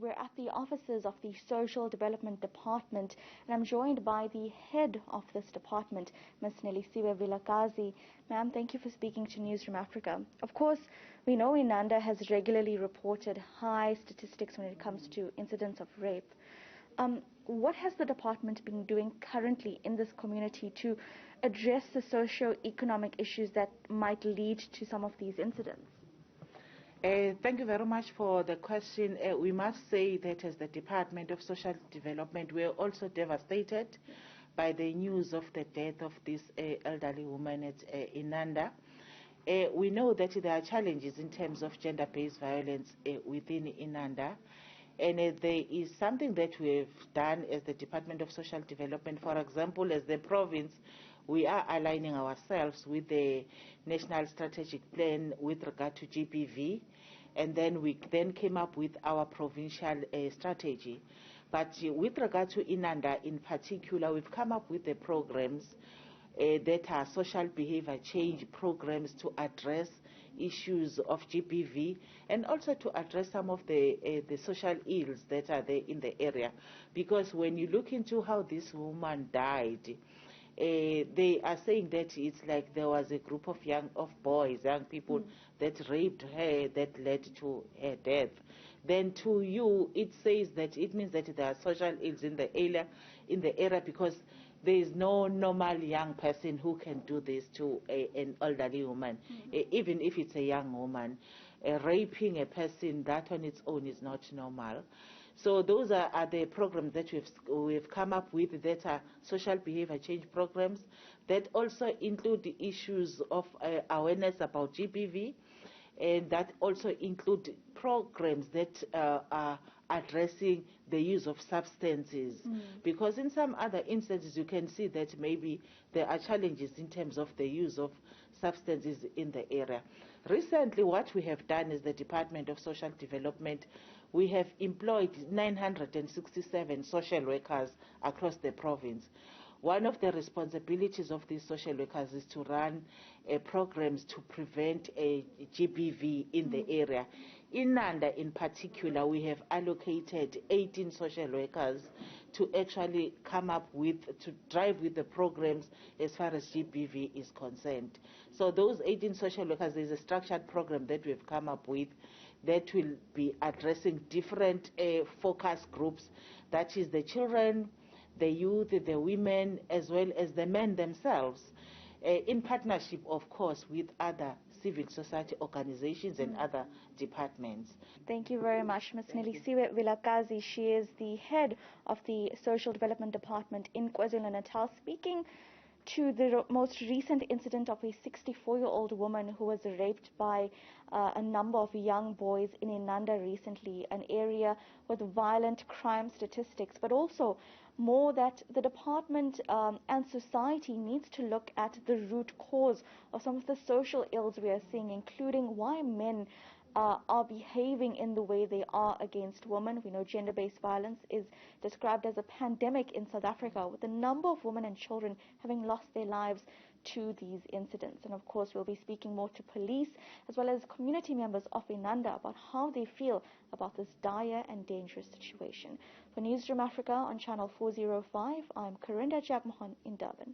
We're at the offices of the Social Development Department, and I'm joined by the head of this department, Ms. Nelisiwe Vilakazi. Ma'am, thank you for speaking to Newzroom Afrika. Of course, we know Inanda has regularly reported high statistics when it comes to incidents of rape. What has the department been doing currently in this community to address the socio-economic issues that might lead to some of these incidents? Thank you very much for the question. We must say that as the Department of Social Development, we are also devastated by the news of the death of this elderly woman at Inanda. We know that there are challenges in terms of gender-based violence within Inanda. And there is something that we have done as the Department of Social Development. For example, as the province, we are aligning ourselves with the National Strategic Plan with regard to GBV, and then we came up with our provincial strategy. But with regard to Inanda in particular, we've come up with the programs that are social behavior change programs to address issues of GBV and also to address some of the social ills that are there in the area. Because when you look into how this woman died, they are saying that it's like there was a group of young people that raped her that led to her death. Then to you, it says that it means that there are social ills in the area because there is no normal young person who can do this to an elderly woman, even if it's a young woman. Raping a person, that on its own is not normal. So those are the programs that we've come up with that are social behavior change programs that also include the issues of awareness about GBV, and that also include programs that are addressing the use of substances. Because in some other instances you can see that maybe there are challenges in terms of the use of substances in the area. Recently, what we have done as the Department of Social Development, we have employed 967 social workers across the province. One of the responsibilities of these social workers is to run programs to prevent GBV in the area. In Inanda in particular, we have allocated 18 social workers to actually come up with, to drive with the programs as far as GBV is concerned. So those 18 social workers, there's a structured program that we've come up with that will be addressing different focus groups, that is the children, the youth, the women, as well as the men themselves, in partnership, of course, with other civil society organizations and other departments. Thank you very much, Ms. Nelisiwe Vilakazi. She is the head of the Social Development Department in KwaZulu-Natal, speaking to the most recent incident of a 64-year-old woman who was raped by a number of young boys in Inanda recently, an area with violent crime statistics, but also more that the department and society needs to look at the root cause of some of the social ills we are seeing, including why men are behaving in the way they are against women. We know gender-based violence is described as a pandemic in South Africa, with a number of women and children having lost their lives to these incidents. And of course, we'll be speaking more to police as well as community members of Inanda about how they feel about this dire and dangerous situation. For Newzroom Afrika on Channel 405, I'm Karinda Jagmohan in Durban.